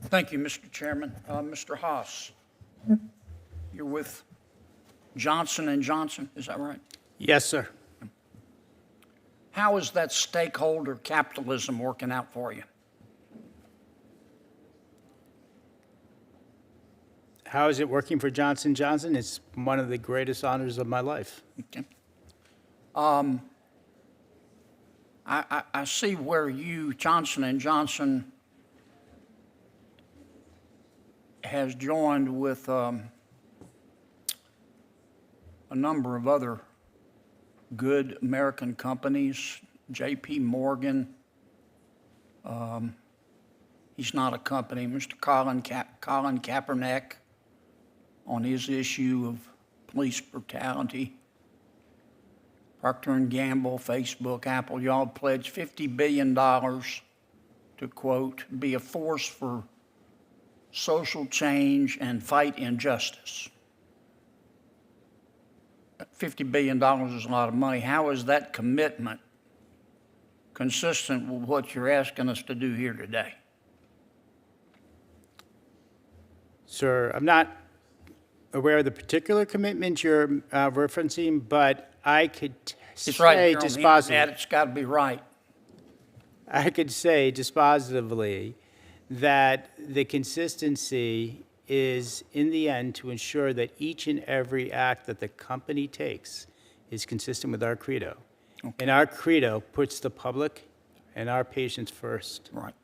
Thank you, Mr. Chairman. Mr. Haas, you're with Johnson & Johnson, is that right? Yes, sir. How is that stakeholder capitalism working out for you? How is it working for Johnson & Johnson? It's one of the greatest honors of my life. Okay. I see where you, Johnson & Johnson, has joined with a number of other good American companies, J.P. Morgan. He's not a company. Mr. Colin Kaepernick on his issue of police brutality. Procter & Gamble, Facebook, Apple, y'all pledged $50 billion to, quote, be a force for social change and fight injustice. $50 billion is a lot of money. How is that commitment consistent with what you're asking us to do here today? Sir, I'm not aware of the particular commitment you're referencing, but I could It's right say here on the internet. dispositively. It's got to be right. I could say dispositively that the consistency is, in the end, to ensure that each and every act that the company takes is consistent with our credo. Okay. And our credo puts the public and our patients first. Right.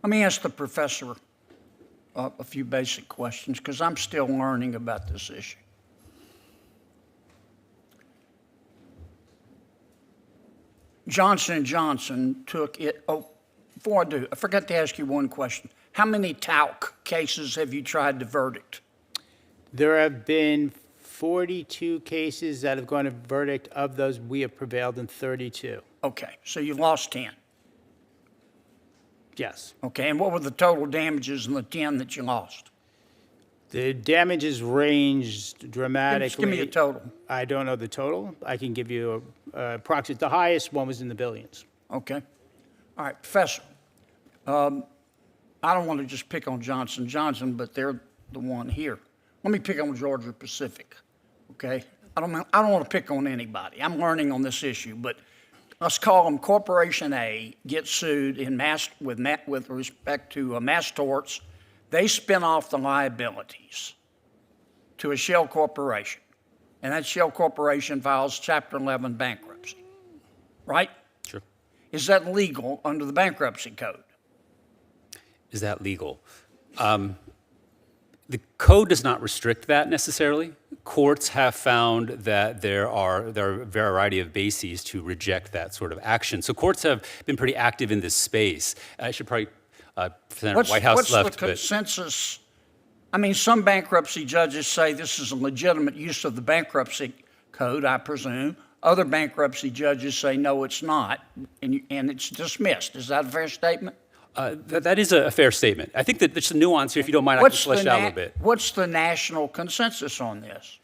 Let me ask the professor a few basic questions, because I'm still learning about this issue. Johnson & Johnson took it, before I do, I forgot to ask you one question. How many talc cases have you tried to verdict? There have been 42 cases that have gone to verdict. Of those, we have prevailed in 32. Okay, so you lost 10. Yes. Okay, and what were the total damages in the 10 that you lost? The damages ranged dramatically. Just give me a total. I don't know the total. I can give you a approximate. The highest one was in the billions. Okay. All right, Professor, I don't want to just pick on Johnson & Johnson, but they're the one here. Let me pick on Georgia Pacific, okay? I don't want to pick on anybody. I'm learning on this issue, but let's call them Corporation A gets sued in with respect to mass torts. They spin off the liabilities to a shell corporation, and that shell corporation files Chapter 11 bankruptcy, right? Sure. Is that legal under the bankruptcy code? Is that legal? The code does not restrict that necessarily. Courts have found that there are a variety of bases to reject that sort of action. So courts have been pretty active in this space. I should probably, Senator Whitehouse what's left, the consensus? I mean, some bankruptcy judges say this is a legitimate use of the bankruptcy code, I presume. Other bankruptcy judges say, no, it's not, and it's dismissed. Is that a fair statement? that is a fair statement. I think that there's some nuance here. If you don't mind, I can flesh it out a little bit. What's the national consensus on this?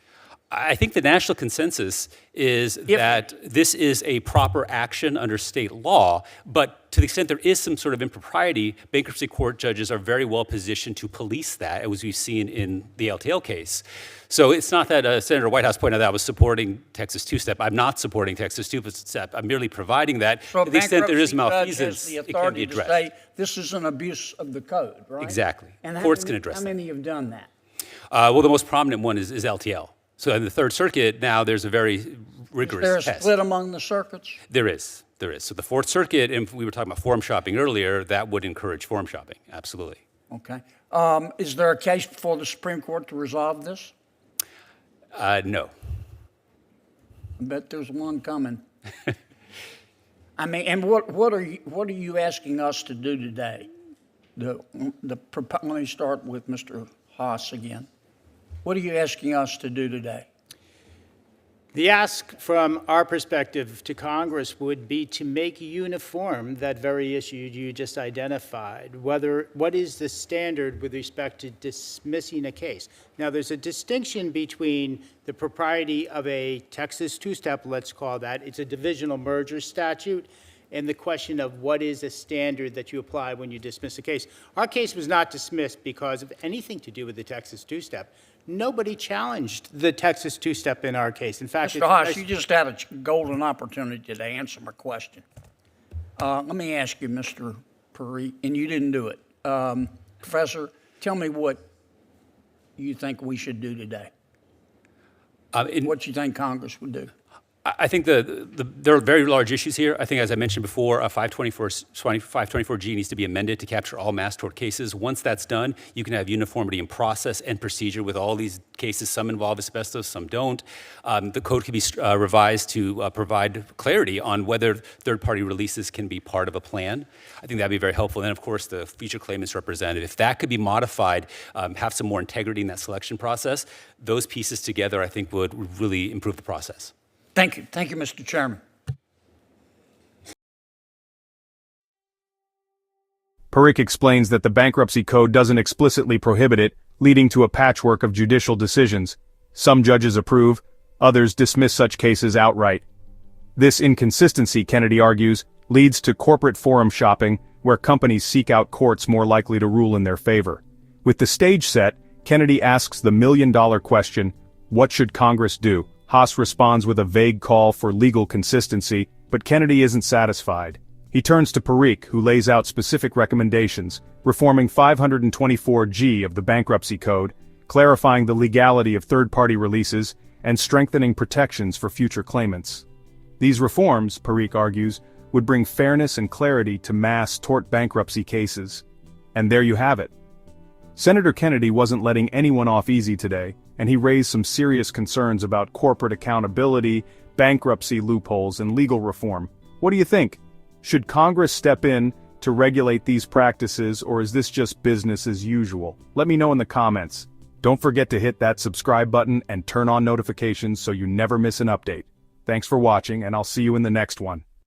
I think the national consensus is that this is a proper action under state law, but to the extent there is some sort of impropriety, bankruptcy court judges are very well positioned to police that, as we've seen in the LTL case. So it's not that Senator Whitehouse pointed out that I was supporting Texas two-step. I'm not supporting Texas two-step. I'm merely providing that So to the extent there is malfeasance, the it can be authority to addressed. say this is an abuse of the code, right? Exactly. And Courts can address How many have done that? Well, the most prominent one is LTL. So in the Third Circuit now, there's a very rigorous Is there a test. split among the circuits? There is. So the Fourth Circuit, and we were talking about forum shopping earlier, that would encourage forum shopping, absolutely. Okay. Is there a case before the Supreme Court to resolve this? No. I bet there's one coming. I mean, and what are you asking us to do today? Let me start with Mr. Haas again. What are you asking us to do today? The ask from our perspective to Congress would be to make uniform that very issue you just identified. What is the standard with respect to dismissing a case? Now, there's a distinction between the propriety of a Texas two-step, let's call that. It's a divisional merger statute, and the question of what is a standard that you apply when you dismiss a case. Our case was not dismissed because of anything to do with the Texas two-step. Nobody challenged the Texas two-step in our case. In fact, Mr. Haas, you just had a golden opportunity to answer my question. Let me ask you, Mr. Parikh, and you didn't do it. Professor, tell me what you think we should do today. What you think Congress would do. I think there are very large issues here. I think, as I mentioned before, 524G needs to be amended to capture all mass tort cases. Once that's done, you can have uniformity in process and procedure with all these cases. Some involve asbestos, some don't. The code can be revised to provide clarity on whether third-party releases can be part of a plan. I think that'd be very helpful. And then, of course, the future claimants representative. If that could be modified, have some more integrity in that selection process, those pieces together, I think, would really improve the process. Thank you. Thank you, Mr. Chairman. Parikh explains that the bankruptcy code doesn't explicitly prohibit it, leading to a patchwork of judicial decisions. Some judges approve, others dismiss such cases outright. This inconsistency, Kennedy argues, leads to corporate forum shopping, where companies seek out courts more likely to rule in their favor. With the stage set, Kennedy asks the million-dollar question, what should Congress do? Haas responds with a vague call for legal consistency, but Kennedy isn't satisfied. He turns to Parikh, who lays out specific recommendations, reforming 524G of the Bankruptcy Code, clarifying the legality of third-party releases, and strengthening protections for future claimants. These reforms, Parikh argues, would bring fairness and clarity to mass tort bankruptcy cases. And there you have it. Senator Kennedy wasn't letting anyone off easy today, and he raised some serious concerns about corporate accountability, bankruptcy loopholes, and legal reform. What do you think? Should Congress step in to regulate these practices, or is this just business as usual? Let me know in the comments. Don't forget to hit that subscribe button and turn on notifications so you never miss an update. Thanks for watching, and I'll see you in the next one.